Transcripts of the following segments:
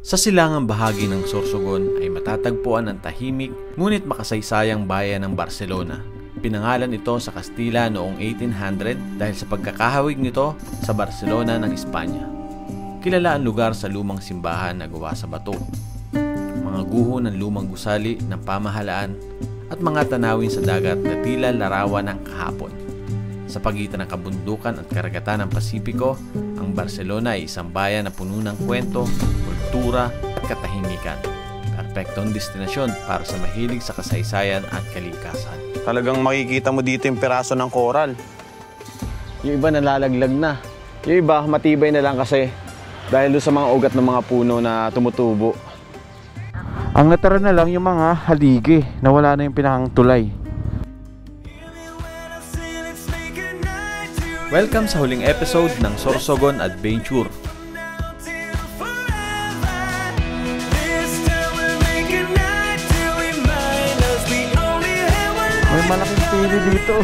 Sa silangang bahagi ng Sorsogon ay matatagpuan ang tahimik ngunit makasaysayang bayan ng Barcelona. Pinangalan ito sa Kastila noong 1800 dahil sa pagkakahawig nito sa Barcelona ng Espanya. Kilala ang lugar sa lumang simbahan na gawa sa bato, mga guho ng lumang gusali ng pamahalaan at mga tanawin sa dagat na tila larawan ng kahapon. Sa pagitan ng kabundukan at karagatan ng Pasipiko, ang Barcelona ay isang bayan na puno ng kwento, kultura at katahimikan. Perpektong destinasyon para sa mahilig sa kasaysayan at kalikasan. Talagang makikita mo dito yung piraso ng koral. Yung iba nalalaglag na. Yung iba matibay na lang kasi dahil sa mga ugat ng mga puno na tumutubo. Ang natira na lang yung mga haligi na wala na yung pinakang tulay. Welcome sa huling episode ng Sorsogon Adventure. May malaking pili dito.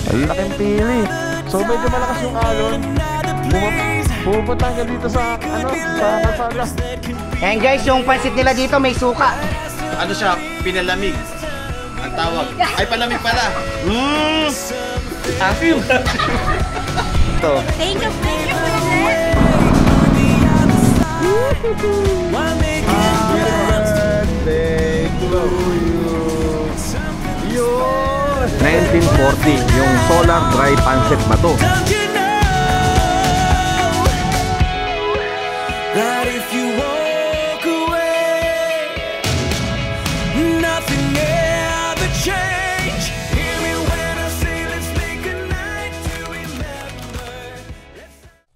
May malaking pili. So medyo malakas yung alon. Pupunta ka dito sa kalsada. And guys, yung pansit nila dito may suka. Ano siya? Pinalamig. Ang tawag. Ay, palamig pala. Thank you. Ito. Thank you for that. Birthday to you. 1940, yung solar dry pancit ba to?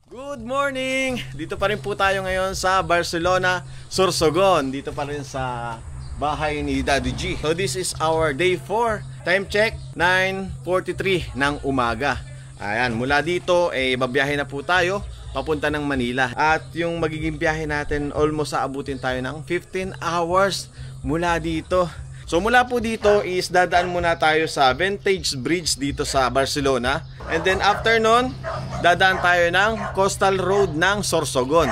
Good morning! Dito pa rin po tayo ngayon sa Barcelona, Sorsogon. Dito pa rin sa bahay ni Daddy G. So this is our day 4. Time check, 9:43 ng umaga. Ayan, mula dito babiyahe na po tayo papunta ng Manila. At yung magiging biyahe natin, almost aabutin tayo ng 15 hours mula dito. So mula po dito is dadaan muna tayo sa Vintage Bridge dito sa Barcelona. And then after nun, dadaan tayo ng Coastal Road ng Sorsogon.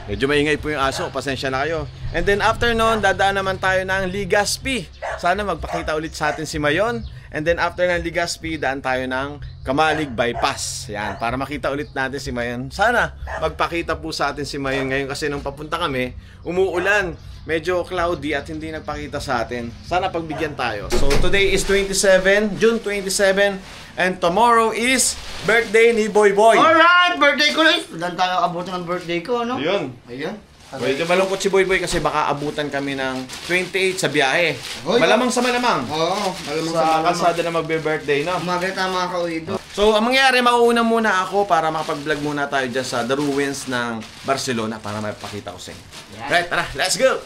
Medyo maingay po yung aso, pasensya na kayo. And then after nun, dadaan naman tayo ng Legazpi. Sana magpakita ulit sa atin si Mayon. And then after ng Legazpi, daan tayo ng Kamalig Bypass. Yan, para makita ulit natin si Mayon. Sana magpakita po sa atin si Mayon ngayon kasi nung papunta kami, umuulan. Medyo cloudy at hindi nagpakita sa atin. Sana pagbigyan tayo. So today is June 27 and tomorrow is birthday ni Boy Boy. Alright, birthday ko na. Dan tayo abutin ng birthday ko, no? Ayun. Ayun. Medyo malungkot si Boy Boy kasi baka abutan kami ng 28 sa biyahe. Oy, malamang sa malamang. Oo, malamang Sa kalsada na magbe-birthday, no? Umaga tayo mga kauwido. So, ang mangyayari, mauuna muna ako para makapag-vlog muna tayo dyan sa The Ruins ng Barcelona para mapakita ko sa inyo. Yeah. Right, tara, let's go!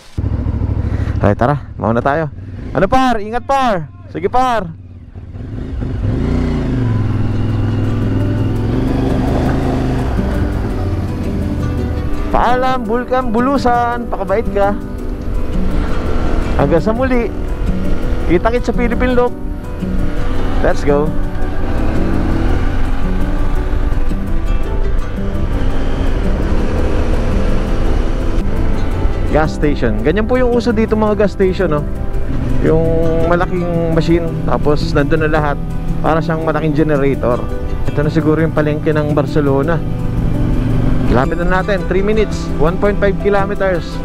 Ay, tara, mauna tayo. Ano par? Ingat par! Sige par! Paalam, Bulkan, Bulusan, pakabait ka. Hanggang sa muli. Kita-kit sa Philippine Loop. Let's go. Gas station. Ganyan po yung uso dito mga gas station, no? Yung malaking machine, tapos nandun na lahat. Para siyang malaking generator. Ito na siguro yung palengke ng Barcelona. Lapit na natin, 3 minutes, 1.5 kilometers.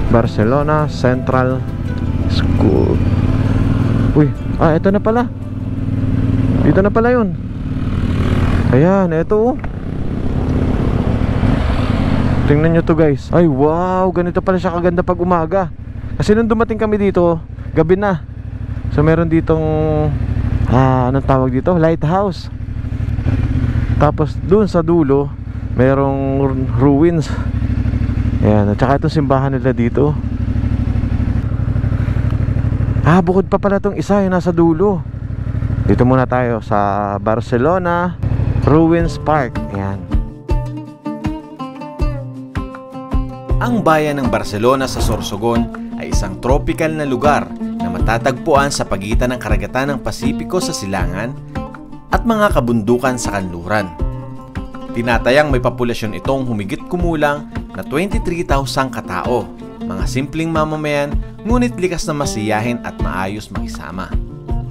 Barcelona Central School. Uy, ito na pala. Dito na pala yun. Ayan, ito. Tingnan nyo to guys. Ay wow, ganito pala siya kaganda pag umaga. Kasi nung dumating kami dito, gabi na. So meron ditong anong tawag dito? Lighthouse. Tapos dun sa dulo merong ruins. Ayan, at saka itong simbahan nila dito. Bukod pa pala itong isa yung nasa dulo. Dito muna tayo sa Barcelona Ruins Park. Ayan. Ang bayan ng Barcelona sa Sorsogon ay isang tropical na lugar na matatagpuan sa pagitan ng karagatan ng Pasipiko sa silangan at mga kabundukan sa kanluran. Tinatayang may populasyon itong humigit kumulang na 23,000 katao. Mga simpleng mamamayan, ngunit likas na masiyahin at maayos makisama.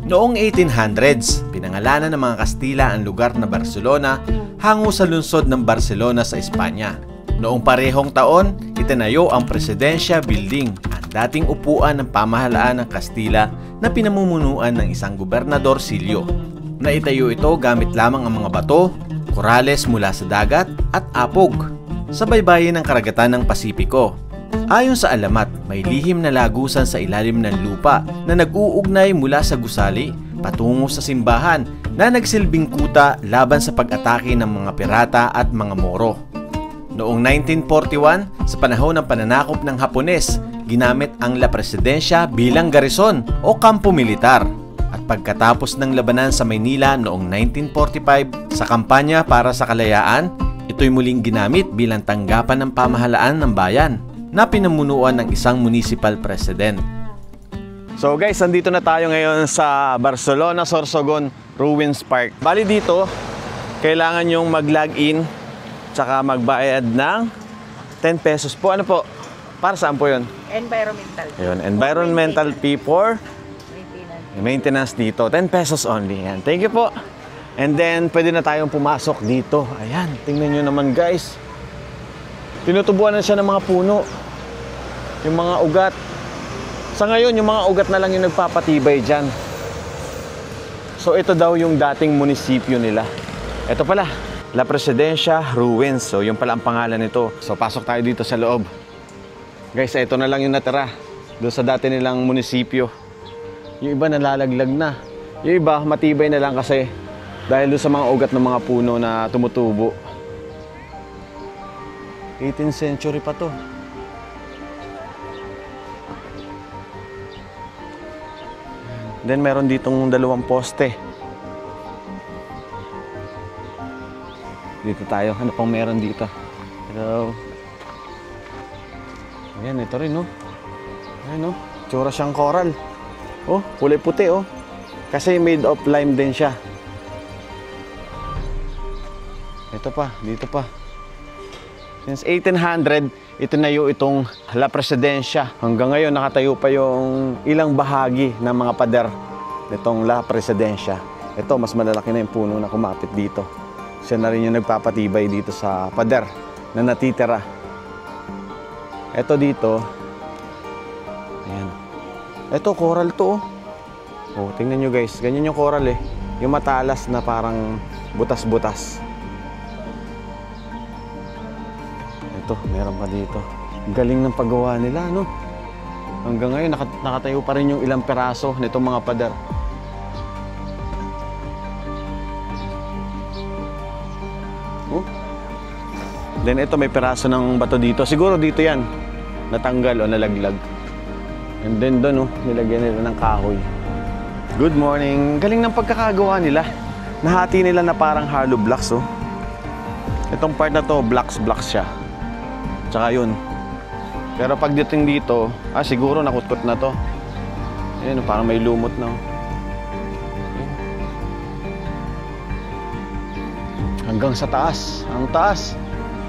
Noong 1800s, pinangalanan ng mga Kastila ang lugar na Barcelona hango sa lungsod ng Barcelona sa Espanya. Noong parehong taon, itinayo ang Presidencia Building, ang dating upuan ng pamahalaan ng Kastila na pinamumunuan ng isang gobernador Silio. Naitayo ito gamit lamang ang mga bato, korales mula sa dagat at apog sa baybayin ng karagatan ng Pasipiko. Ayon sa alamat, may lihim na lagusan sa ilalim ng lupa na nag-uugnay mula sa gusali patungo sa simbahan na nagsilbing kuta laban sa pag-atake ng mga pirata at mga Moro. Noong 1941, sa panahon ng pananakop ng Hapones, ginamit ang La Presidencia bilang garison o kampo militar. At pagkatapos ng labanan sa Maynila noong 1945 sa kampanya para sa kalayaan, ito'y muling ginamit bilang tanggapan ng pamahalaan ng bayan na pinamunuan ng isang municipal president. So guys, nandito na tayo ngayon sa Barcelona Sorsogon Ruins Park. Bali dito, kailangan yung mag-login tsaka magbayad ng 10 pesos po. Ano po? Para saan po yun? Environmental. Yun, environmental fee for maintenance dito. 10 pesos only. Yan. Thank you po. And then, pwede na tayong pumasok dito. Ayan, tingnan nyo naman guys. Tinutubuan na siya ng mga puno. Yung mga ugat. Sa ngayon, yung mga ugat na lang yung nagpapatibay dyan. So, ito daw yung dating munisipyo nila. Ito pala, La Presidencia Ruins. So, yung pala ang pangalan nito. So, pasok tayo dito sa loob. Guys, ito na lang yung natira. Doon sa dati nilang munisipyo. Yung iba nalalaglag na. Yung iba, matibay na lang kasi dahil doon sa mga ugat ng mga puno na tumutubo. 18th century pa to. Then meron ditong 2 poste. Dito tayo. Ano pang meron dito? Hello. Ayan, ito rin, no? Ayan, no? Tsura siyang coral. Oh, kulay puti, oh. Kasi made of lime din siya. Ito pa, dito pa. Since 1800, itinayo itong La Presidencia. Hanggang ngayon, nakatayo pa yung ilang bahagi ng mga pader nitong La Presidencia. Ito, mas malalaki na yung puno na kumapit dito. Siya na rin yung nagpapatibay dito sa pader na natitira. Ito dito. Ayan. Ito, coral to, oh. Oh, tingnan nyo guys. Ganyan yung coral, eh. Yung matalas na parang butas-butas. Ito, meron pa dito. Galing ng paggawa nila, no? Hanggang ngayon, nakatayo pa rin yung ilang peraso nitong mga pader. Oh. Then ito, may peraso ng bato dito. Siguro dito yan. Natanggal o nalaglag. And then doon, oh, nilagyan nila ng kahoy. Good morning. Galing ng pagkakagawa nila. Nahati nila na parang hollow blocks, oh. Itong part na to, blocks siya. Tsaka yun. Pero pagdating dito, siguro nakutkot na to. Ayan, parang may lumot na. Hanggang sa taas. Ang taas.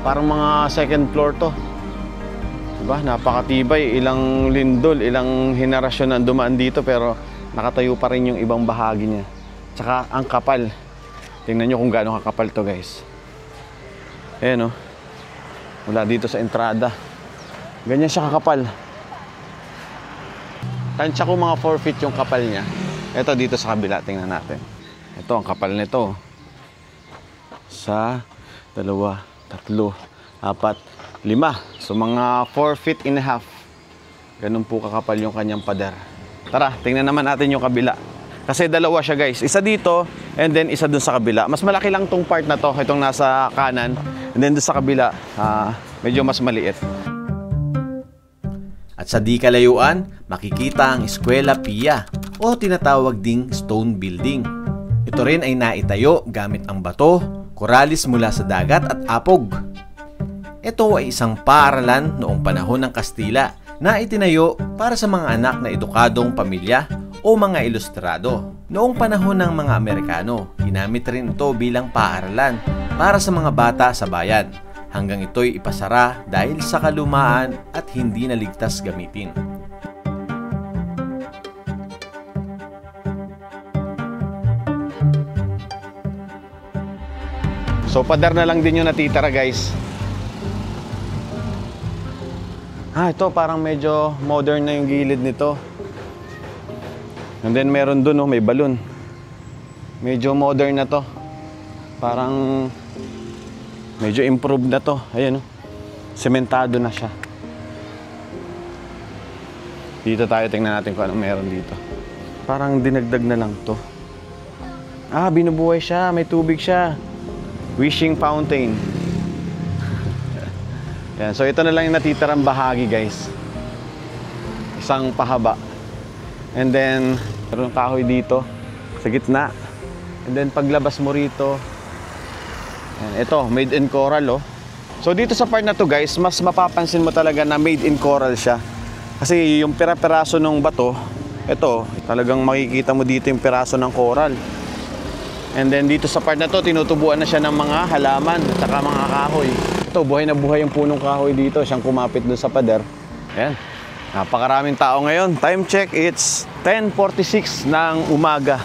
Parang mga second floor to. Diba? Napakatibay. Ilang lindol, ilang henerasyon ang dumaan dito pero nakatayo pa rin yung ibang bahagi niya. Tsaka ang kapal. Tingnan nyo kung gaano kakapal to guys. Ayan, oh. Mula dito sa entrada. Ganyan siya kakapal. Tansya ko mga 4 feet yung kapal niya. Ito dito sa kabila, tingnan natin. Ito ang kapal nito. Sa 2, 3, 4, 5. So mga 4 feet and a half. Ganun po kakapal yung kanyang pader. Tara, tingnan naman natin yung kabila. Kasi dalawa siya guys. Isa dito and then isa dun sa kabila. Mas malaki lang tong part na to. Itong nasa kanan. And then dun sa kabila, medyo mas maliit. At sa di kalayuan, makikita ang Eskwela Pia o tinatawag ding Stone Building. Ito rin ay naitayo gamit ang bato, koralis mula sa dagat at apog. Ito ay isang paaralan noong panahon ng Kastila na itinayo para sa mga anak na edukadong pamilya o mga ilustrado. Noong panahon ng mga Amerikano, ginamit rin ito bilang paaralan para sa mga bata sa bayan, hanggang ito'y ipasara dahil sa kalumaan at hindi na ligtas gamitin. So pader na lang din yung natitira, guys. Ito parang medyo modern na yung gilid nito. And then meron dun, may balon. Medyo modern na to. Parang medyo improved na to. Ayan, sementado na siya. Dito tayo, tingnan natin kung anong meron dito. Parang dinagdag na lang to. Binubuhay siya, may tubig siya. Wishing fountain. Yan, so ito na lang yung natitirang bahagi, guys. Isang pahaba. And then meron kahoy dito sa gitna. And then paglabas mo rito, yan, ito made in coral, oh. So dito sa part na to, guys, mas mapapansin mo talaga na made in coral siya. Kasi yung pira-piraso ng bato, ito talagang makikita mo dito yung piraso ng coral. And then dito sa part na to, tinutubuan na siya ng mga halaman at saka mga kahoy. Ito, buhay na buhay yung punong kahoy dito. Siyang kumapit doon sa pader. Ayan. Napakaraming tao ngayon. Time check, it's 10:46 ng umaga.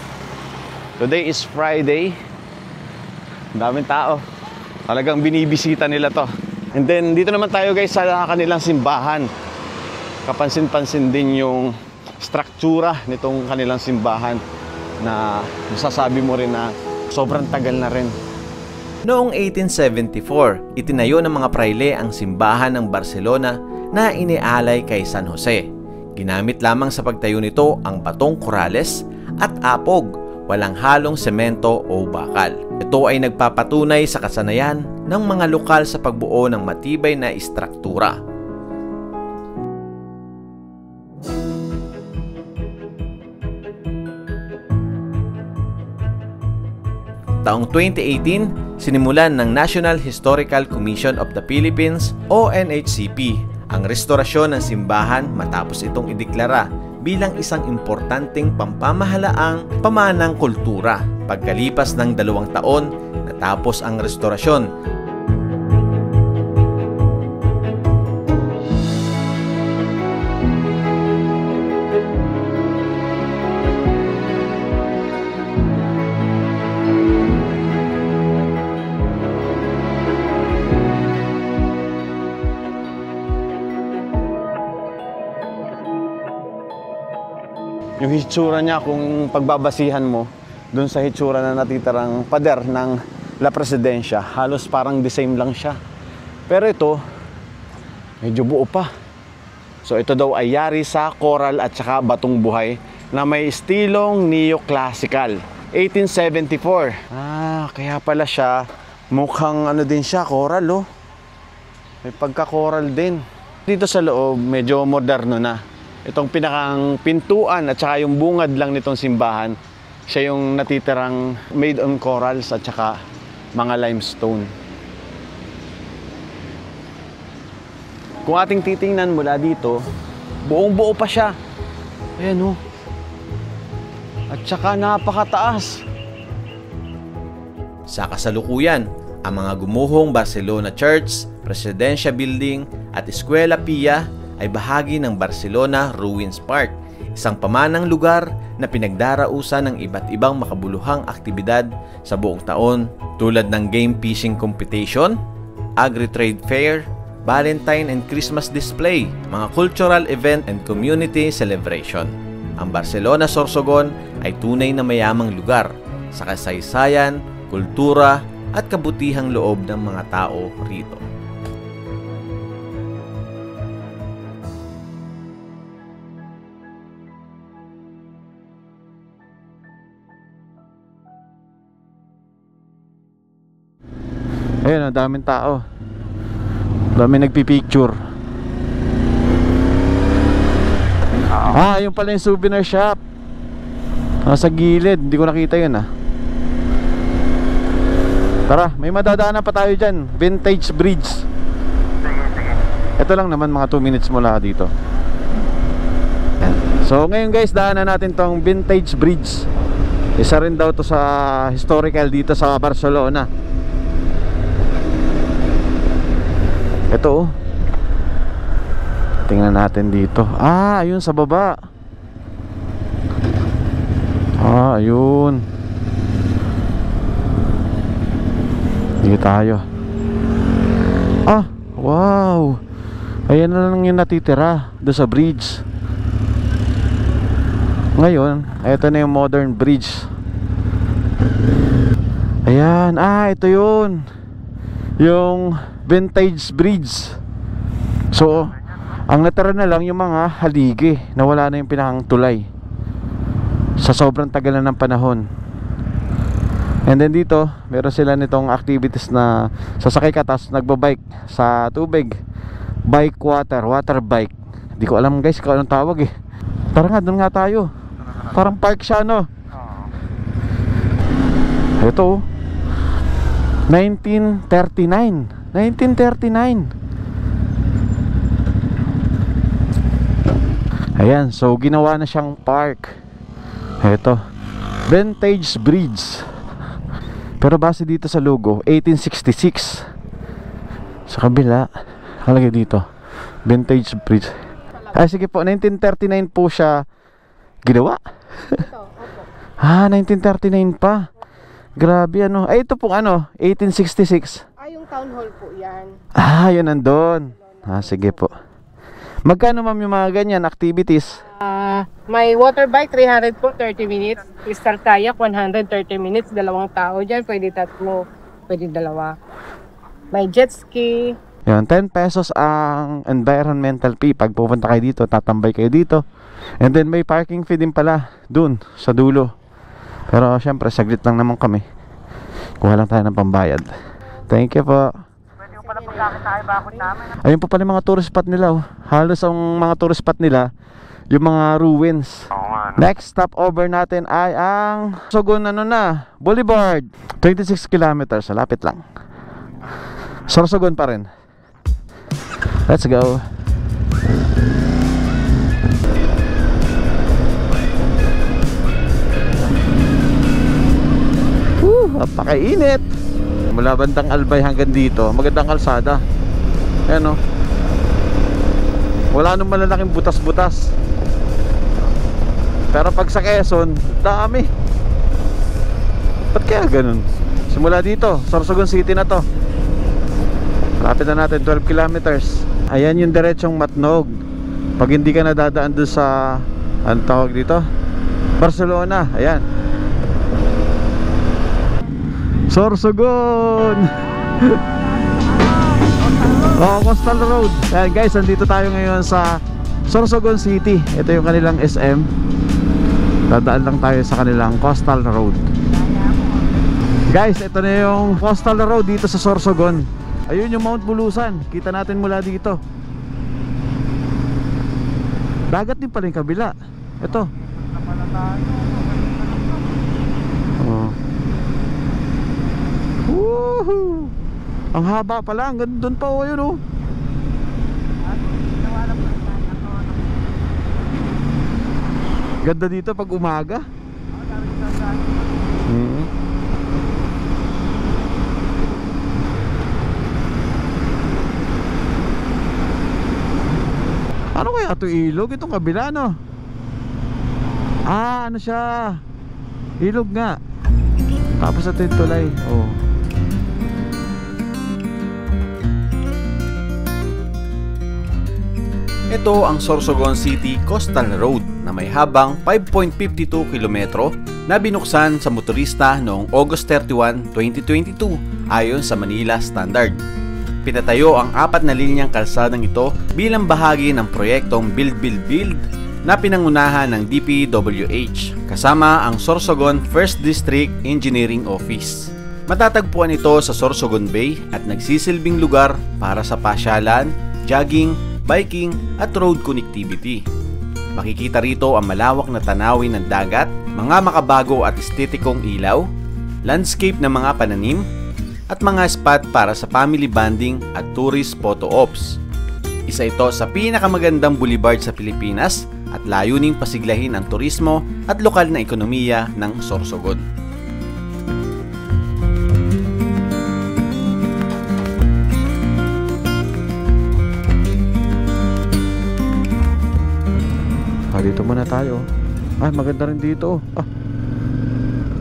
Today is Friday. Ang daming tao. Talagang binibisita nila to. And then dito naman tayo, guys, sa kanilang simbahan. Kapansin-pansin din yung struktura nitong kanilang simbahan na masasabi mo rin na sobrang tagal na rin. Noong 1874, itinayo ng mga prayle ang simbahan ng Barcelona na inialay kay San Jose. Ginamit lamang sa pagtayo nito ang batong korales at apog, walang halong semento o bakal. Ito ay nagpapatunay sa kasanayan ng mga lokal sa pagbuo ng matibay na istruktura. Taong 2018, sinimulan ng National Historical Commission of the Philippines o NHCP ang restorasyon ng simbahan matapos itong ideklara bilang isang importanteng pampamahalaang pamanang kultura. Pagkalipas ng 2 taon, natapos ang restorasyon. Yung hitsura niya, kung pagbabasihan mo dun sa hitsura na natitirang pader ng La Presidencia, halos parang the same lang siya. Pero ito, medyo buo pa. So ito daw ay yari sa coral at saka batong buhay na may estilong neoclassical. 1874. Kaya pala siya mukhang ano din siya, coral, oh. May pagka-coral din. Dito sa loob, medyo moderno na. Itong pinakang pintuan at saka yung bungad lang nitong simbahan, siya yung natitirang made on corals at saka mga limestone. Kung ating titingnan mula dito, buong buo pa siya. Ayan, oh. At saka napakataas. Sa kasalukuyan, ang mga gumuhong Barcelona Church, Presidencia Building at Escuela Pia ay bahagi ng Barcelona Ruins Park, isang pamanang lugar na pinagdarausan ng iba't ibang makabuluhang aktibidad sa buong taon tulad ng game fishing competition, agri-trade fair, Valentine and Christmas display, mga cultural event and community celebration. Ang Barcelona Sorsogon ay tunay na mayamang lugar sa kasaysayan, kultura at kabutihang loob ng mga tao rito. Ayun, ang daming tao. Daming nagpipicture. Yung pala yung souvenir shop. Nasa gilid, hindi ko nakita yun, Tara, may madadaanan pa tayo dyan. Vintage Bridge. Ito lang naman, mga 2 minutes mula dito. So ngayon, guys, daanan natin tong Vintage Bridge. Isa rin daw to sa historical dito sa Barcelona. Ito oh. Tingnan natin dito. Ah, ayun sa baba. Ah, ayun. Dito tayo. Ah, wow. Ayan na lang yung natitira doon sa bridge. Ngayon, ito na yung modern bridge. Ayan, ito yun. Yung vintage bridge. So, ang natira na lang yung mga haligi. Nawala na yung pinakang tulay sa sobrang tagal na ng panahon. And then dito, meron sila nitong activities na sasakay ka tapos nagbabike sa tubig. Bike water bike. Hindi ko alam guys kung anong tawag eh. Tara nga, doon nga tayo. Parang park siya, no? Ito 1939. Ayan, so ginawa na siyang park. Ito, vintage bridge. Pero base dito sa logo 1866. Sa kabila halagay dito vintage bridge. Ay sige po, 1939 po siya ginawa. Ah, 1939 pa. Grabe ano. Ay ito po ano, 1866. Yung town hall po yan. Ah, yun nandun. Ah, sige po. Magkano ma'am yung mga ganyan activities? May water bike 300 po, 30 minutes. Crystal kayak 130 minutes, dalawang tao dyan. Pwede tatlo, pwede dalawa. May jet ski. Yun, 10 pesos ang environmental fee. Pag pupunta kayo dito, tatambay kayo dito. And then may parking fee din pala dun sa dulo. Pero syempre saglit lang naman kami. Kuha lang tayo ng pambayad. Thank you po. Pwede pala pagkakit tayo bakod namin. Ayun po pala yung mga tourist spot nila oh. Halos ang mga tourist spot nila yung mga ruins. Next stop over natin ay ang Sorsogon Boulevard. 26 kilometers, lapit lang. Sorsogon pa rin. Let's go. Napakainit. Mula bandang Albay hanggang dito, magandang kalsada. Ayan o. Wala nang malalaking butas-butas. Pero pag sa Quezon, dami. Ba't kaya ganun? Simula dito, Sorsogon City na to. Lapit na natin, 12 kilometers. Ayan yung diretsong Matnog. Pag hindi ka nadadaan doon sa, ano tawag dito? Barcelona, ayan. Sorsogon. Oh, Coastal Road. Ayan guys, nandito tayo ngayon sa Sorsogon City. Ito yung kanilang SM. Dadaan lang tayo sa kanilang Coastal Road. Guys, ito na yung Coastal Road dito sa Sorsogon. Ayun yung Mount Bulusan. Kita natin mula dito. Dagat din pala yung kabila. Ito. Oh. Woohoo! Ang haba pala, hanggang doon pa yun oh. Ganda dito pag umaga. Ano kaya ito ilog? Itong kabila no? Ah, ano siya? Ilog nga. Tapos ito yung tulay. Oh. Ito ang Sorsogon City Coastal Road na may habang 5.52 kilometro na binuksan sa motorista noong August 31, 2022 ayon sa Manila Standard. Pinatayo ang 4 na linyang kalsadang ito bilang bahagi ng proyektong Build Build Build na pinangunahan ng DPWH kasama ang Sorsogon 1st District Engineering Office. Matatagpuan ito sa Sorsogon Bay at nagsisilbing lugar para sa pasyalan, jogging, biking at road connectivity. Makikita rito ang malawak na tanawin ng dagat, mga makabago at estetikong ilaw, landscape ng mga pananim, at mga spot para sa family bonding at tourist photo ops. Isa ito sa pinakamagandang boulevard sa Pilipinas at layuning pasiglahin ang turismo at lokal na ekonomiya ng Sorsogon. Dito muna tayo. Ay, maganda rin dito.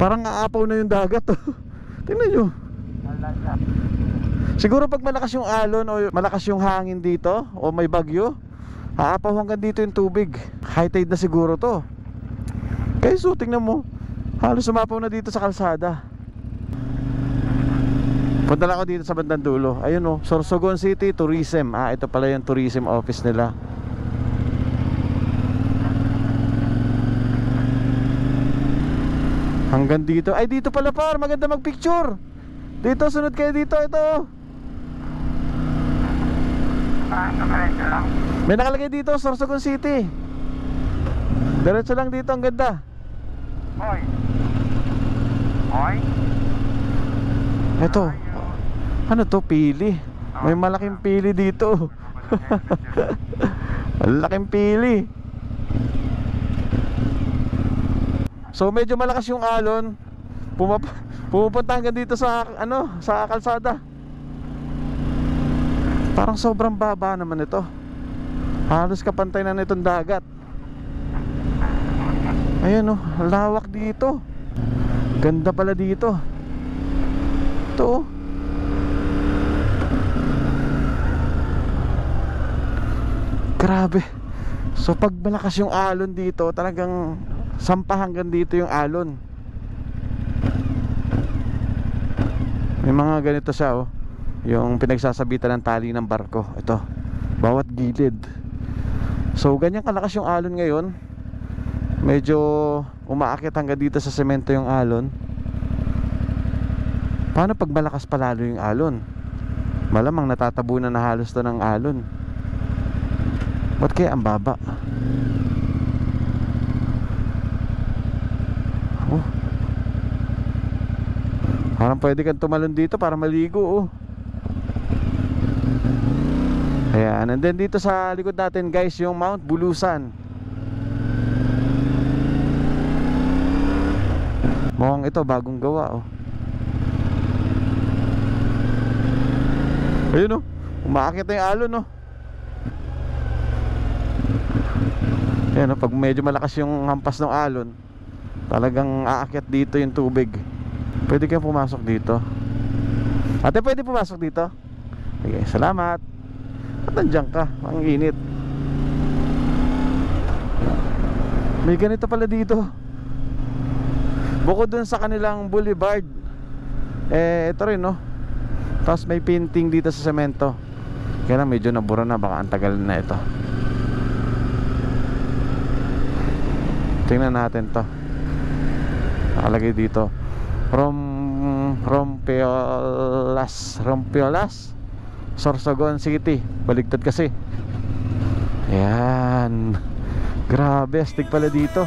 Parang aapaw na yung dagat. Tingnan nyo. Siguro pag malakas yung alon o malakas yung hangin dito o may bagyo, aapaw hanggang dito yung tubig. High tide na siguro to. Kaya so, tingnan mo, halos sumapaw na dito sa kalsada. Punta lang ako dito sa bandang dulo. Ayun o, Sorsogon City Tourism. Ito pala yung tourism office nila. Hanggang dito. Ay, dito pala par, maganda magpicture. Dito, sunod kayo dito. Ito. May nakalagay dito, Sorsogon City. Diretso lang dito, ang ganda. Ito. Ano to, pili. May malaking pili dito. Malaking pili. So medyo malakas yung alon. Pumupunta hanggang dito sa sa kalsada. Parang sobrang baba naman ito. Halos kapantay na nitong dagat. Ayan lawak dito. Ganda pala dito. Ito grabe. So pag malakas yung alon dito, talagang sampa hanggang dito yung alon. May mga ganito siya yung pinagsasabitan ng tali ng barko. Ito, bawat gilid. So ganyan kalakas yung alon ngayon. Medyo umaakit hanggang dito sa semento yung alon. Paano pag malakas palalo yung alon? Malamang natatabunan na halos to ng alon. Ba't kaya ang baba? Parang pwede kang tumalon dito para maligo Ayan, and then dito sa likod natin guys, yung Mount Bulusan. Mukhang ito bagong gawa Ayun umaakit na yung alon Ayan pag medyo malakas yung hampas ng alon, talagang aakyat dito yung tubig. Pwede kayong pumasok dito. Ate, pwede pumasok dito? Okay, salamat. At nandiyan ka, ang init. May ganito pala dito. Bukod dun sa kanilang boulevard, ito rin Tapos may painting dito sa semento. Kaya lang medyo nabura na, baka ang tagal na ito. Tingnan natin to. Nakalagay dito Rompiolas Sorsogon City. Baligtad kasi. Ayan. Grabe, astig pala dito.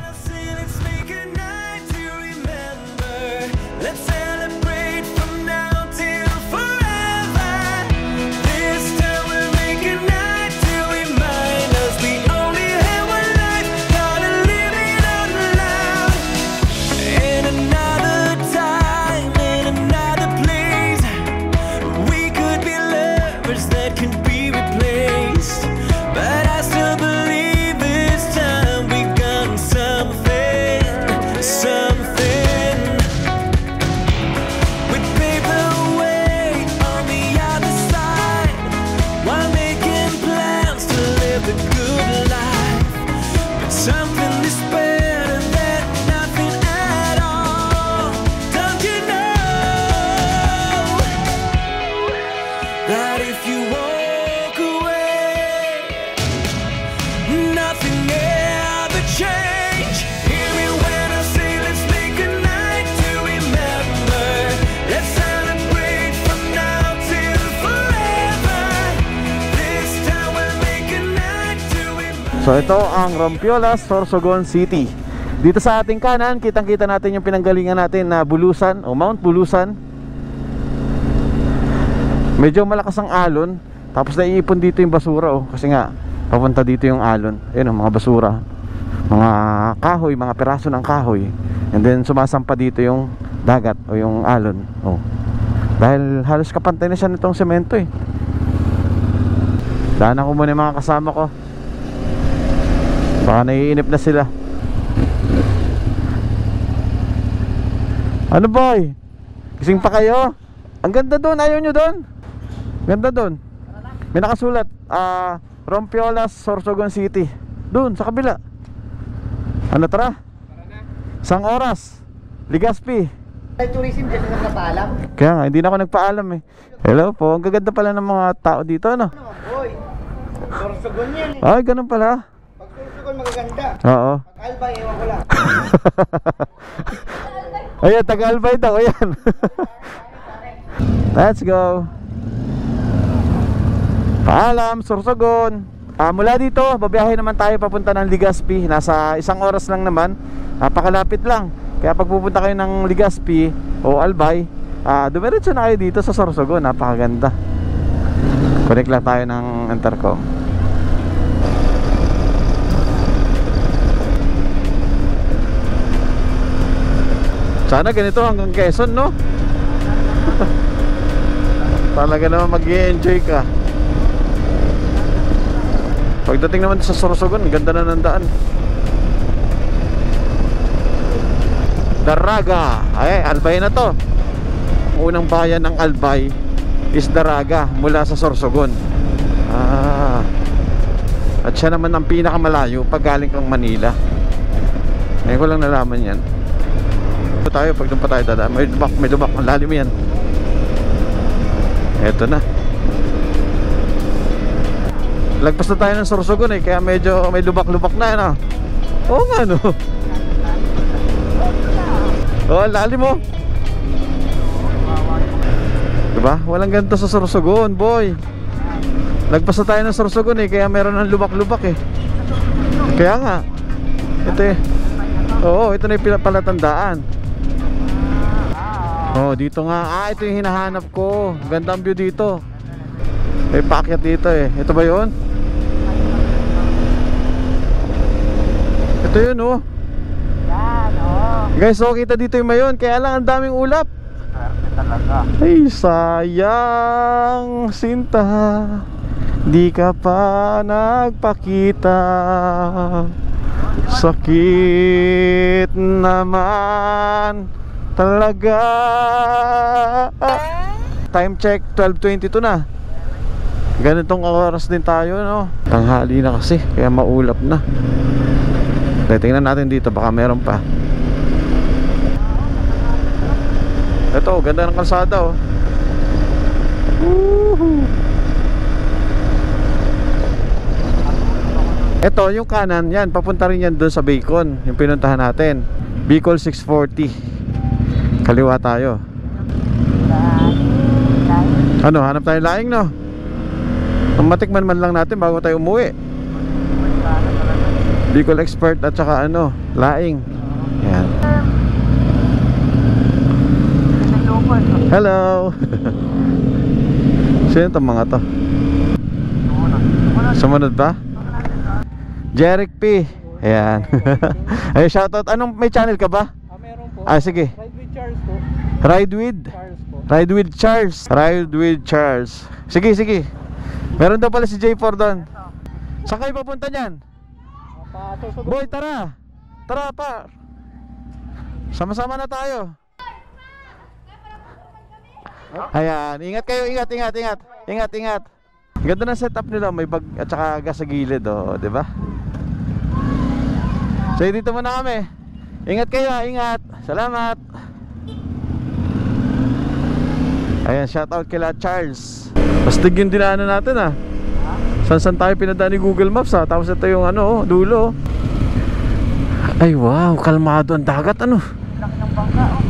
So ito ang Rompiolas, Sorsogon City. Dito sa ating kanan, kitang-kita natin yung pinanggalingan natin na Bulusan o Mount Bulusan. Medyo malakas ang alon, tapos naiipon dito yung basura kasi nga papunta dito yung alon. Ayun mga basura. mga kahoy, mga piraso ng kahoy. And then sumasampa dito yung dagat o yung alon. Oh. Dahil halos kapantay na siya nitong semento eh. Daanan ko muna yung mga kasama ko. Baka naiinip na sila. Ano boy? Gising pa kayo? Ang ganda doon, ayaw nyo doon? Ganda doon. May nakasulat, Rompiolas, Sorsogon City. Doon, sa kabila. Ano tara? Isang oras. Legazpi. May tourism dyan na nagpapaalam. Kaya nga, hindi na ako nagpaalam eh. Hello po, ang gaganda pala ng mga tao dito, ano? Boy, Sorsogon yan eh. Ay, ganun pala. Pag Sorsogon magaganda. Oo. Pag Albay, ewan ko lang. Ayan, taga-Albay daw, ayan. Let's go. Paalam, Sorsogon. Mula dito, babiyahe naman tayo papunta ng Legazpi. Nasa 1 oras lang naman. Napakalapit lang. Kaya pag pupunta kayo ng Legazpi o Albay, dumiretso na kayo dito sa Sorsogon. Napakaganda. Connect lang tayo ng intercom. Sana ganito hanggang Quezon, no? Talaga naman mag-i-enjoy ka. Pagdating naman sa Sorsogon, ganda na ng daan. Daraga. Ay, Albay na to. Unang bayan ng Albay is Daraga mula sa Sorsogon. At siya naman ang pinakamalayo pag galing kang Manila. Ngayon ko lang nalaman yan. Tayo, pag doon pa tayo dadaan, may lubak, ang lalim yan. Eto na. Lagpas na tayo ng Sorsogon eh, kaya medyo may lubak-lubak na ano. Oo nga no. Oh, lalim mo. Diba? Walang ganito sa Sorsogon, boy. Lagpas na tayo ng Sorsogon eh, kaya meron ng lubak-lubak eh. Kaya nga. Ito eh. Oo, ito na yung palatandaan. Oh, dito nga. Ito yung hinahanap ko. Gandang view dito. May paakyat dito eh. Ito ba yun? Ito yun oh. Yan, oh. Guys, so kita dito yung mayon. Kaya lang ang daming ulap. Talaga. Ay, sayang Sinta, di ka pa nagpakita. Sakit naman talaga. Time check 12:22 na. Ganitong oras din tayo, no? Tanghali na kasi, kaya maulap na. Tingnan natin dito, baka meron pa. Ito, ganda ng kalsada, oh. Woohoo! Ito, yung kanan, yan, papunta rin yan doon sa Bacon, yung pinuntahan natin. Bicol 640. Kaliwa tayo. Ano, hanap tayo laing, no? Matikman man lang natin bago tayo umuwi. Bicol Expert at saka ano, laing. Yan. Hello. Sino itong mga to? Sumunod ba? Jeric P. Ayan. Ay, shoutout. Anong, may channel ka ba? Meron po. Sige. Ride with Charles po. Ride with? Charles po. Ride with Charles. Ride with Charles. Sige, sige. Meron daw pala si J4 doon. Saan kayo papunta niyan? Boy, tara. Tara pa. Sama-sama na tayo. Ayan, ingat kayo, ingat. Ingat. Ganda na setup nila, may bag at saka gas sa gilid, oh, 'di ba? So dito muna kami. Ingat kayo, ingat. Salamat. Ayan, shout out kila Charles. Bastig yung dinaanan natin ah. San tayo pinadaan ni Google Maps ah. Tapos ito yung ano, dulo. Ay wow, kalmado ang dagat ano. Laki ng bangka, oh.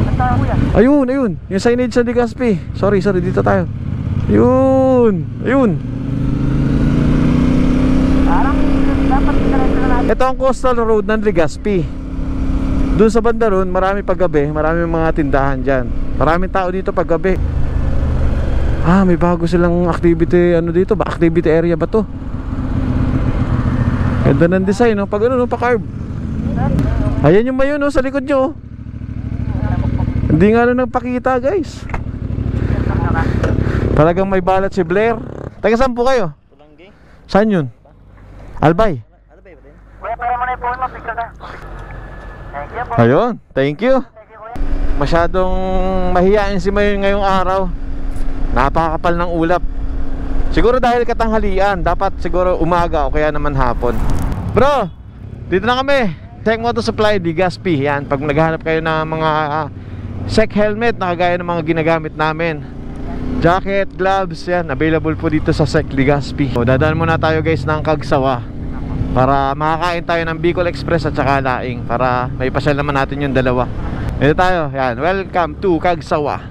Saan tayo, kuya? Ayun, yung signage sa Legazpi. Sorry, dito tayo. Ayun. Parang dapat diretso na natin. Ito ang coastal road ng Legazpi. Doon sa banda ron, marami paggabi, marami mga tindahan dyan. Maraming tao dito paggabi. May bago silang activity, ano dito ba? Activity area ba to? Ganda ng design, no? Pag ano, no? Pa-carve. Ayan yung mayo, no? Sa likod nyo, oh. Hindi nga lang nagpakita, guys. Talagang may balat si Blair. Taga saan po kayo? Saan yun? Albay? Ayun, thank you. Masyadong mahihain si Mayo ngayong araw. Napakakapal ng ulap. Siguro dahil katanghalian, dapat siguro umaga o kaya naman hapon. Bro, dito na kami. Sec Moto Supply, Legazpi. Yan, pag naghahanap kayo ng mga sec helmet na kagaya ng mga ginagamit namin, jacket, gloves, yan, available po dito sa Sec Legazpi. So, dadaan muna tayo guys ng Cagsawa para makakain tayo ng Bicol Express at saka Laing, para may pasyal naman natin yung dalawa. Dito tayo, yan, welcome to Cagsawa.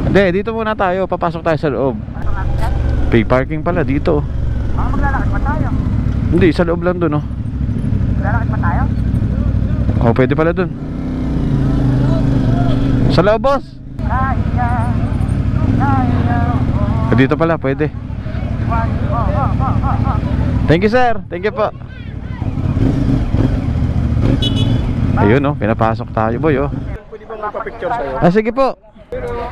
Hindi, dito muna tayo, papasok tayo sa loob. Pay parking pala dito. Maglalakad pa tayo. Hindi, sa loob lang dun, oh. Maglalakad pa tayo? Oh, pwede pala dun. Sa loob, boss. Dito pala, pwede. Thank you, sir. Thank you po. Ayun, oh, pinapasok tayo, boy, oh. Pwede ba magpa-picture sa'yo? Ah, sige po.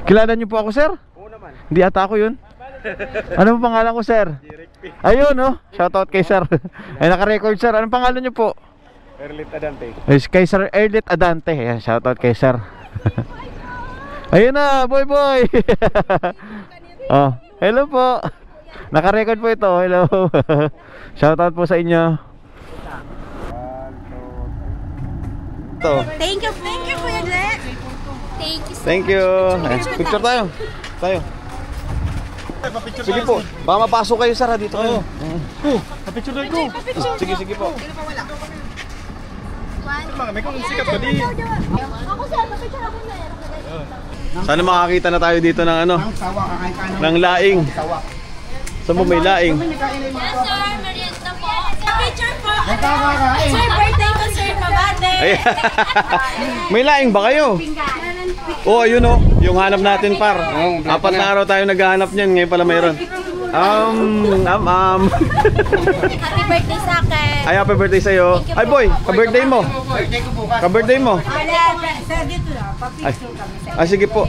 Kilala niyo po ako, sir? Oo naman. Hindi ata ako yun. Ano po pangalan ko, sir? Ayun, oh. Shoutout kay sir. Ay, naka-record, sir. Anong pangalan niyo po? Erlit Adante. Ay, kay Sir Erlit Adante. Ayan, shoutout kay sir. Ayun na, boy. Oh, hello po. Naka-record po ito. Hello. Shoutout po sa inyo. Ito. Thank you, Kuya Jet. Thank you so Thank you. Picture tayo. Sige po. Baka mapasok kayo, sir, dito kayo. Kapicture na ito. Sige po. May kung sikat ka di. Ako sir, mapicture ako na. Sana makakita na tayo dito ng ano, ng laing. Saan mo may laing? Yes sir, merienda po. Picture po. Sir, birthday ko sir, mabate. Ayan. May laing ba kayo? Oh, ayun oh, yung hanap natin par. 4 na araw tayo naghahanap niyan, ngayon pala mayroon. Happy birthday sa akin. Ay, happy birthday sa'yo. Ay boy, ka-birthday mo. Ka-birthday mo. Sir, dito na. Papicture kami sa Ah, sige po.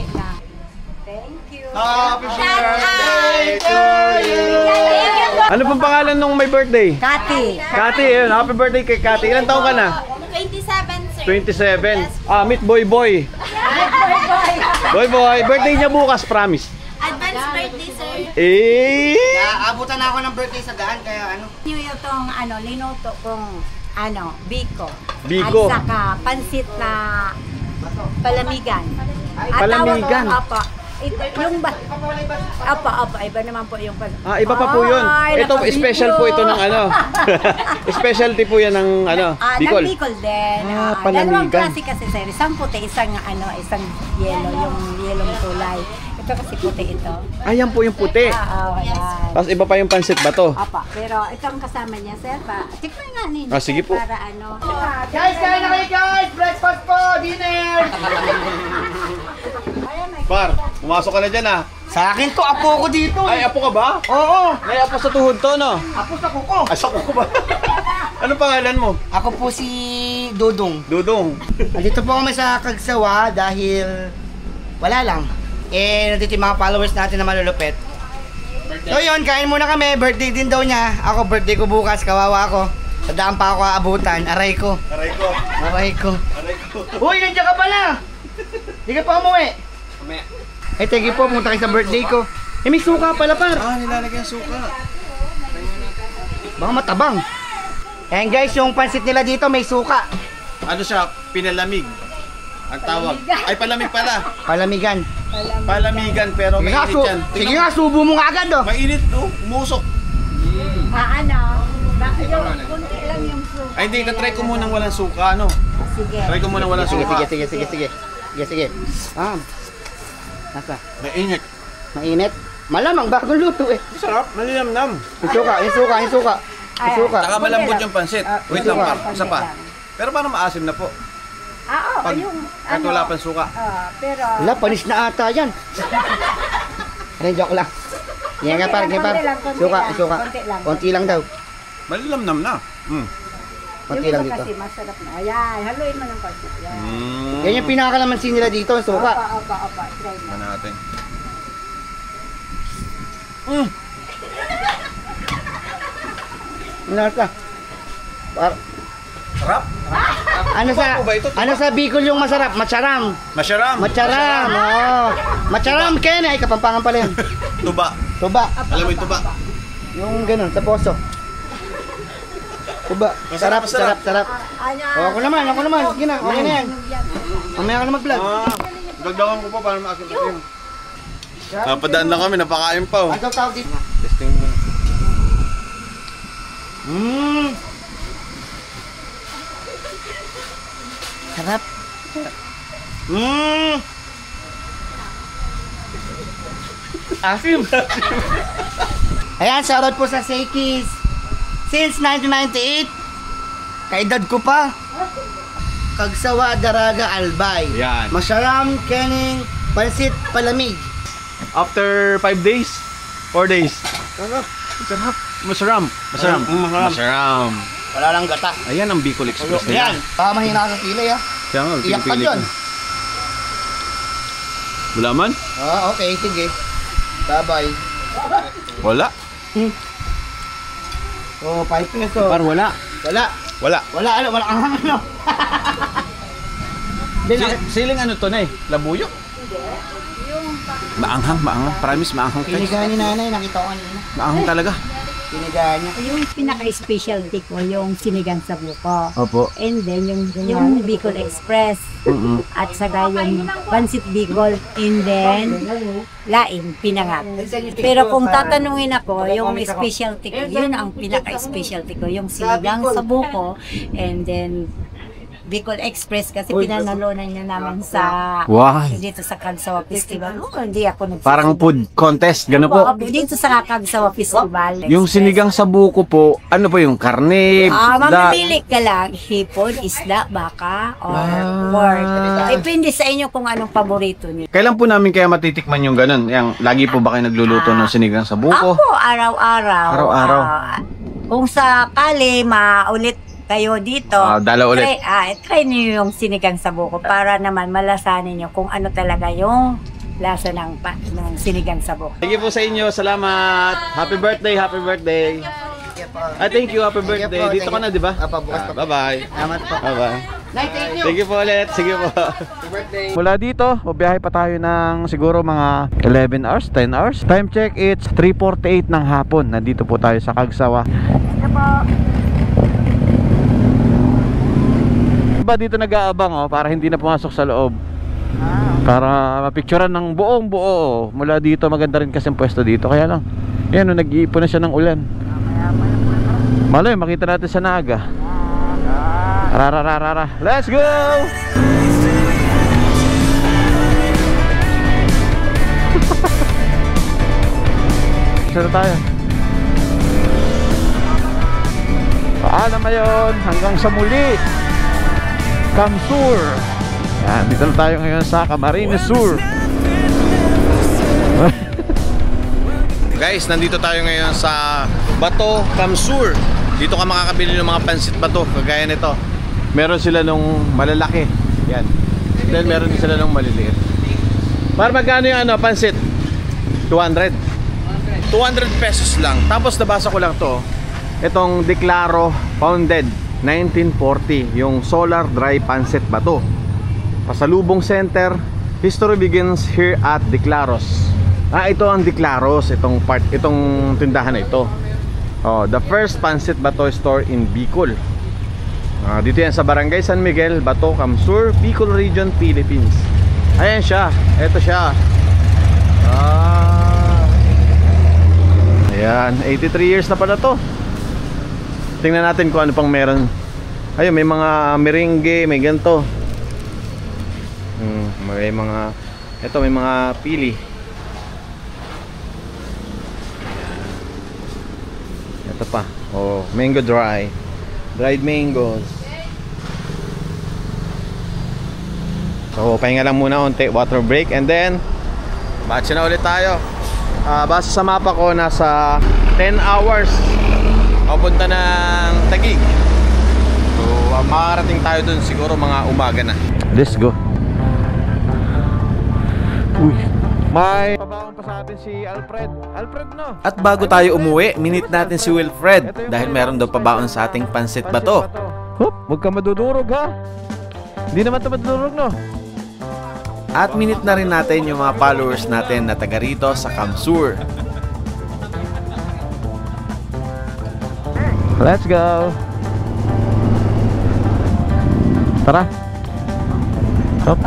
Thank you. Happy birthday to you. Ano pong pangalan nung may birthday? Kati. Kati, ayun. Happy birthday kay Kati. Ilan taon ka na? 27 sir. 27. Ah, meet Boy. Boy. Birthday niya bukas, promise. Advance birthday sir. Naabutan na ako ng birthday sa daan, kaya ano. Yung itong linuto kong biko. Biko. At saka pansit na palamigan. Palamigan? Opo. Ito, yung ba? Opo, iba naman po yung Ah, iba pa po yun. Ay, Ito, special po ito ng ano. Specialty po yan ng ano, Bicol. Ng Bicol din. Ah, Dalawang palamigan. klase kasi sir. Isang puti, isang yellow, yung yellow kulay. Ito kasi puti ito. Ayan po yung puti. Ayan. Tapos iba pa yung pansit ba to? Opo, pero itong kasama niya sir pa. Tikman nga ninyo. Ah, sige po. Para Guys, kain na kayo guys! Breakfast po! Dinner! Par, pumasok ka na dyan ah. Sa akin to, apo ko dito Ay, apo ka ba? Oo! May apo sa tuhod to, no? Apo sa kuko! Ay, sa kuko ba? Anong pangalan mo? Ako po si Dudong. Dudong. Nandito po kami sa Cagsawa dahil wala lang. Nandito yung mga followers natin na malulupit. So yun, kain muna kami. Birthday din daw niya. Ako, birthday ko bukas. Kawawa ako. Sa daan pa ako aabutan. Aray ko. Aray ko. Uy, nandiyan ka pala! Hindi ka pa umuwi. Ay, thank you po. Pumunta kayo sa birthday ko. May suka pala, par. Ah, nilalagyan suka. Baka matabang. Ayan guys, yung pansit nila dito may suka. Ano siya? Pinalamig. Ang tawag. Ay, palamig pala. Palamigan. Palamigan, pero Sige nga, mainit yan. sige nga, subo mo nga agad oh. Mainit, no? Umusok. kunti lang yung fruit. Ay, hindi. Try ko munang walang suka, ano? Sige. Try ko munang walang suka. Sige. Nasa? Mainit. Mainit? Malamang bagong luto eh. Sarap. Malinamnam. Yung suka. Saka malambot yung pansit. Wait lang, par. Isa pa. lang. Pero parang maasim na po. Oo, Pag, yung kahit wala pang suka. pero Wala, panis na ata yan. Joke lang. Yan nga par. Konti lang. Suka. Konti lang. Konti lang daw. Malilamnam na. Konti Yung lang iba dito. kasi masarap na. Ayan, haluin mo ng konti. Yan. Yan yung pinakalamansin nila dito, suka. Opa. Try mo. Ano natin? Nasa. Sarap. Ano sa Bicol yung masarap? Matsaram. Masyaram. Matsaram. Oh. Matsaram Ken ay Kapampangan pala yun. Tuba. Tuba. Alam mo yung tuba? Yung ganun sa poso. Tuba. Sarap. Oh, ako naman. Sige na, okay na yan. Mamaya ka na mag-vlog. Dagdagan ko pa para maakin. Napadaan na kami, napakain pa. Ano tawag dito? Testing mo. Sarap. Asim. Ayan, shoutout po sa Seikis. Since 1998, kaedad ko pa. Kagsawa Daraga Albay. Yan. Masyaram Kening Pansit Palamig. After 5 days? 4 days? Sarap. Sarap. Masaram. Masaram. Wala lang gata. Ayan ang Bicol Express na Ayan. Baka mahina ka sa kilay ha. Kaya nga, Iyak ka pinipili dyan. ko. Wala man? Okay, sige. Bye-bye. Wala. Oh, 5 peso. Par wala. Wala. Wala. Wala ano. Siling ano to na Labuyo? Maanghang. Promise, maanghang tayo. Pinigahan ni nanay, nakita ko kanina. Maanghang talaga. Pinigahan niya. Yung pinaka-specialty ko, yung sinigang sa buko. Opo. And then, yung Bicol Express. At saka yung Pansit Bicol. And then, laing, pinangat. Pero kung tatanungin ako, yung specialty ko, yun ang pinaka-specialty ko. Yung sinigang sa buko. And then, Bicol Express kasi pinanalunan niya namin sa dito sa Kagsawa Festival. Hindi ako nagsasabi. Parang food contest, gano'n po. Dito sa Kagsawa Festival. Yung sinigang sa buko po, ano po yung karne? Mamimili ka lang, hipon, isda, baka, or pork. Depende sa inyo kung anong paborito niyo. Kailan po namin kaya matitikman yung gano'n? Yung, lagi po ba kayo nagluluto ng sinigang sa buko? Ako, araw-araw. Araw-araw. Kung sakali, maulit kayo dito, dala ulit. Try niyo yung sinigang sa buko para naman malasanin niyo kung ano talaga yung lasa ng sinigang sa buko. Thank you po sa inyo. Salamat. Happy birthday. Thank you. Happy birthday. Dito ka na, di ba? Bukas pa. Bye-bye. Salamat po. Bye-bye. Thank you. Thank you po ulit. Sige po. Mula dito, biyahe pa tayo ng siguro mga 11 hours, 10 hours. Time check, it's 3:48 ng hapon. Nandito po tayo sa Kagsawa. Ba dito nag-aabang para hindi na pumasok sa loob. Para mapicturean ng buong buo. Mula dito maganda rin kasi ang pwesto dito. Kaya lang, yan nag-iipon na siya ng ulan. Malay, makita natin sa Naga. Rarararara. Let's go! Saan tayo? Paalam ngayon hanggang sa muli. Kamsur. Yan, dito na tayo ngayon sa Camarines Sur. Guys, nandito tayo ngayon sa Bato, Kamsur. Dito ka makakabili ng mga pansit bato, kagaya nito. Meron sila nung malalaki. Yan. Then meron din sila nung maliliit. Para magkano yung pansit? 200. 200 pesos lang. Tapos nabasa ko lang to. Itong Declaro founded 1940, yung Solar Dry Pancit Bato. Pasalubong Center. History begins here at Declaros. Ito ang Declaros, itong tindahan na ito. The first Pancit Bato store in Bicol. Dito yan sa Barangay San Miguel, Bato, Kamsur, Bicol Region, Philippines. Ayan siya, ito siya. Ayan, 83 years na pala to. Tingnan natin kung ano pang meron. Ayun, may mga merengue, may ganito. May mga, ito may mga pili. Ito pa. Mango dry. Dried mangoes. So, pahinga lang muna unti, water break, and then batch na ulit tayo. Base sa mapa ko, nasa 10 hours papunta ng Taguig. So makakarating tayo dun siguro mga umaga na. Let's go. Uy, may pabaong pa sa atin si Alfred. Alfred, no? At bago tayo umuwi, minute natin si Wilfred dahil meron daw pabaon sa ating pansit bato. Hop, huwag ka madudurog ha. Hindi naman ito madudurog, no? At minute na rin natin yung mga followers natin na taga rito sa Kamsur. Let's go. Tara. Hop.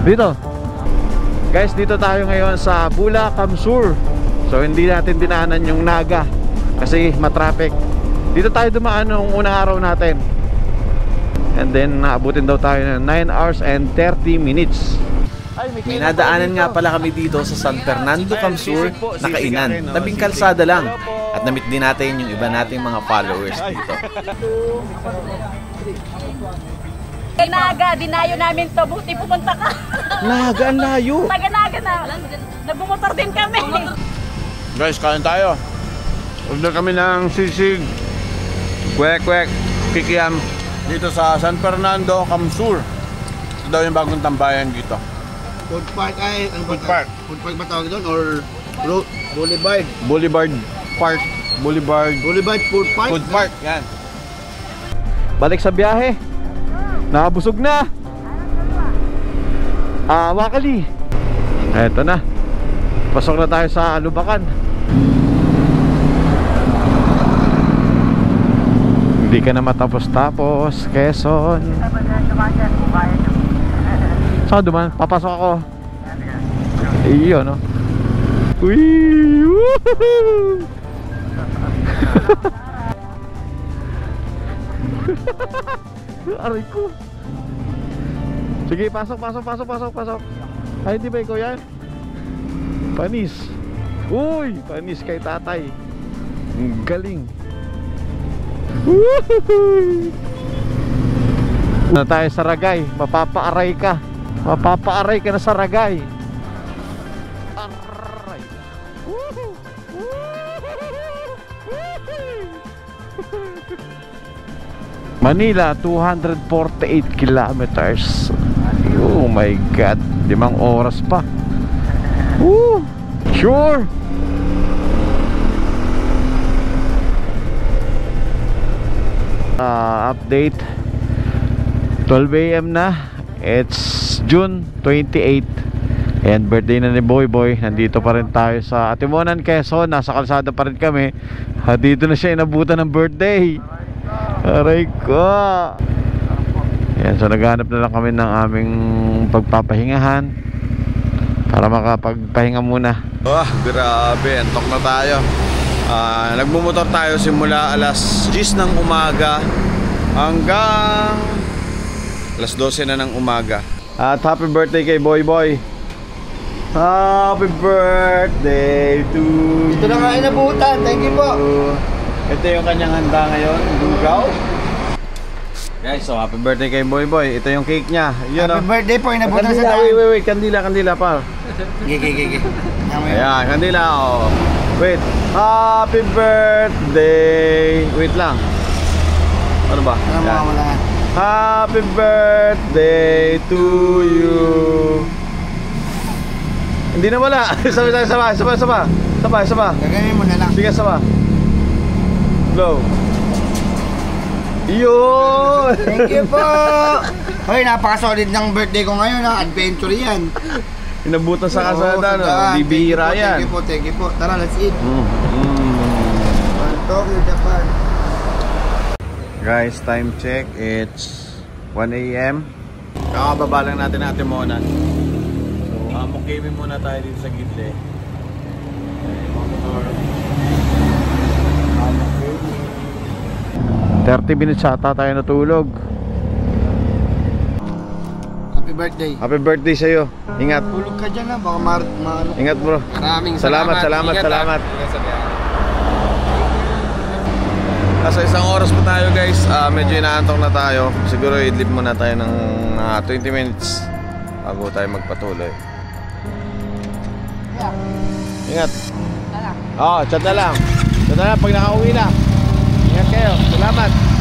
Dito. Guys, dito tayo ngayon sa Bula, Kamsur. So hindi natin dinaanan yung Naga kasi matraffic. Dito tayo dumaan nung unang araw natin. And then naabutin daw tayo ng 9 hours and 30 minutes. May nadaanan nga pala kami dito sa San Fernando, Kamsur na kainan. Tabing kalsada lang. At namit din natin yung iba nating mga followers dito. Kay Naga, dinayo namin to. Buti pumunta ka. Naga, ang layo. Taga-Naga na. Nagbumotor din kami. Guys, kain tayo. Order kami ng sisig, kwek-kwek, kikiam dito sa San Fernando, Kamsur. Ito daw yung bagong tambayan dito. Food Park ay, ano ba? Food Park. Food Park ba tawag doon? Or Boulevard? Boulevard Park. Boulevard Food Park? Food Park, yan. Balik sa biyahe. Nakabusog na. Wakali. Eto na. Pasok na tayo sa Lubacan. Hindi ka na matapos-tapos, Quezon. Saan duman? Papasok ako. Iyo, no? Uy! Woohoo! Aray ko. Sige, pasok. Ay, hindi ba ikaw yan? Panis. Uy! Panis kay tatay. Ang galing. Woohoo! Na tayo sa Ragay. Mapapaaray ka. Mapapaaray ka na sa Ragay. Aray. Woohoo! Manila, 248 kilometers. Oh my God, 5 oras pa. Woo! Sure. Update 12 AM na. It's June 28 and birthday na ni Boy Boy. Nandito pa rin tayo sa Atimonan, Quezon. Nasa kalsada pa rin kami. Dito na siya inabutan ng birthday. Aray ko. Yan, so naghanap na lang kami ng aming pagpapahingahan para makapagpahinga muna. Grabe, antok na tayo. Nagmumotor tayo simula alas 10 ng umaga hanggang alas 12 na ng umaga. At happy birthday kay Boy Boy. Happy birthday to you. Ito na nga inabutan. Thank you po. Ito yung kanyang handa ngayon, lugaw. Guys, so happy birthday kay Boy Boy. Ito yung cake niya. Yun, Happy birthday po. Inabutan sa daan. Wait. Kandila pa. Gigi. Ayan, kandila. Oh. Wait. Happy birthday. Wait lang. Ano ba? Wala. Happy birthday to you. Hindi na wala. Sama. Gaganin mo na lang. Sige, sama. Blow. Yun! Thank you po! Hoy, napaka-solid ng birthday ko ngayon ha. Adventure yan. Inabutan sa kasada, no? Bibihira yan. Thank you po. Tara, let's eat. Tokyo, Japan. Guys, time check. It's 1 AM. Kakababa lang natin natin muna. So, mukibin muna tayo dito sa gitli. 30 minutes ata tayo natulog. Happy birthday. Happy birthday sa'yo. Ingat. Tulog ka dyan ha. Baka maano. Ingat bro. Maraming Salamat. Sa isang oras pa tayo guys. Medyo inaantok na tayo. Siguro idlip muna tayo ng 20 minutes bago tayo magpatuloy. Ingat. Chat na lang pag nakauwi na. Ingat. kayo. Salamat.